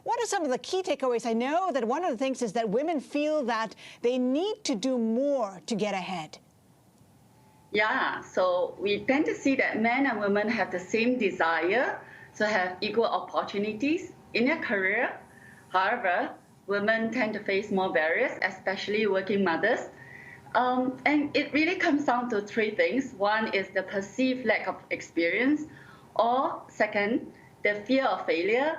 What are some of the key takeaways? I know that one of the things is that women feel that they need to do more to get ahead. Yeah, so we tend to see that men and women have the same desire to have equal opportunities in their career. However, women tend to face more barriers, especially working mothers. And it really comes down to three things. One is the perceived lack of experience, or second, the fear of failure,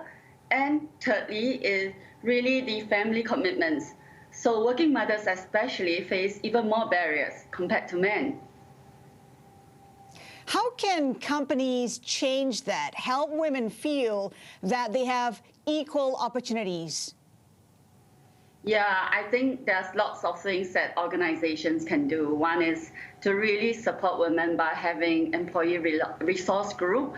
and thirdly is really the family commitments. So working mothers especially face even more barriers compared to men. How can companies change that, help women feel that they have equal opportunities? Yeah, I think there's lots of things that organizations can do. One is to really support women by having employee resource group,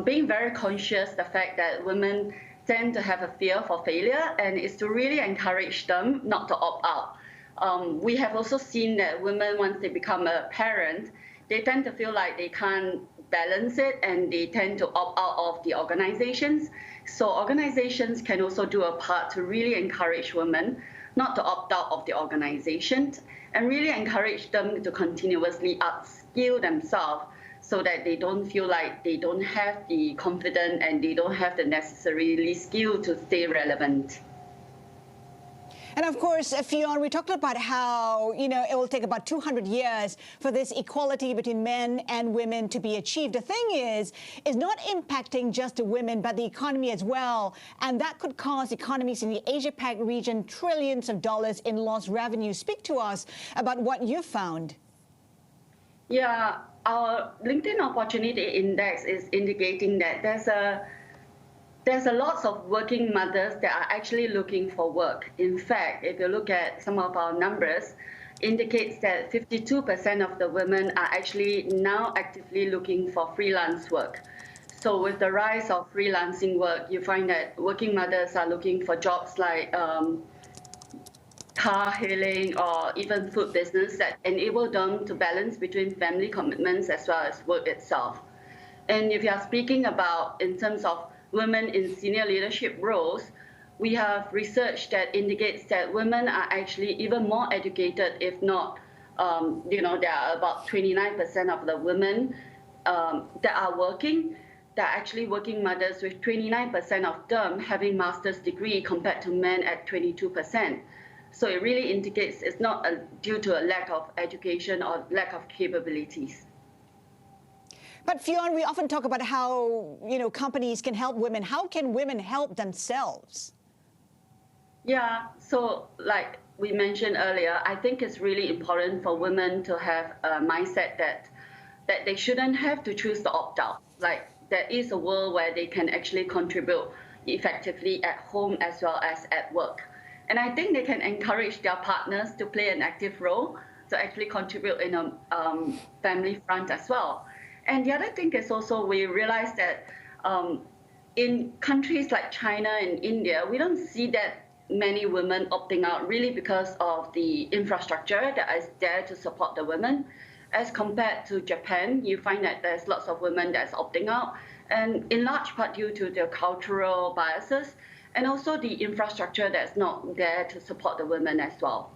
being very conscious the fact that women tend to have a fear for failure, and is to really encourage them not to opt out. We have also seen that women, once they become a parent, they tend to feel like they can't balance it, and they tend to opt out of the organizations. So organizations can also do a part to really encourage women not to opt out of the organizations, and really encourage them to continuously upskill themselves so that they don't feel like they don't have the confidence and they don't have the necessary skill to stay relevant. And of course, Fionn, we talked about how, it will take about 200 years for this equality between men and women to be achieved. The thing is not impacting just the women, but the economy as well. And that could cost economies in the Asia-Pac region trillions of dollars in lost revenue. Speak to us about what you found. Yeah, our LinkedIn Opportunity Index is indicating that there's a lot of working mothers that are actually looking for work. In fact, if you look at some of our numbers, indicates that 52% of the women are actually now actively looking for freelance work. So with the rise of freelancing work, you find that working mothers are looking for jobs like car hailing or even food business that enable them to balance between family commitments as well as work itself. And if you are speaking about in terms of women in senior leadership roles, we have research that indicates that women are actually even more educated, if not, there are about 29% of the women that are working, that are actually working mothers, with 29% of them having master's degree compared to men at 22%. So it really indicates it's not due to a lack of education or lack of capabilities. But Fionn, we often talk about how, companies can help women. How can women help themselves? Yeah, so like we mentioned earlier, I think it's really important for women to have a mindset that they shouldn't have to choose to opt out. Like, there is a world where they can actually contribute effectively at home as well as at work. And I think they can encourage their partners to play an active role to actually contribute in a family front as well. And the other thing is also we realize that in countries like China and India, we don't see that many women opting out, really because of the infrastructure that is there to support the women. As compared to Japan, you find that there's lots of women that's opting out, and in large part due to their cultural biases and also the infrastructure that's not there to support the women as well.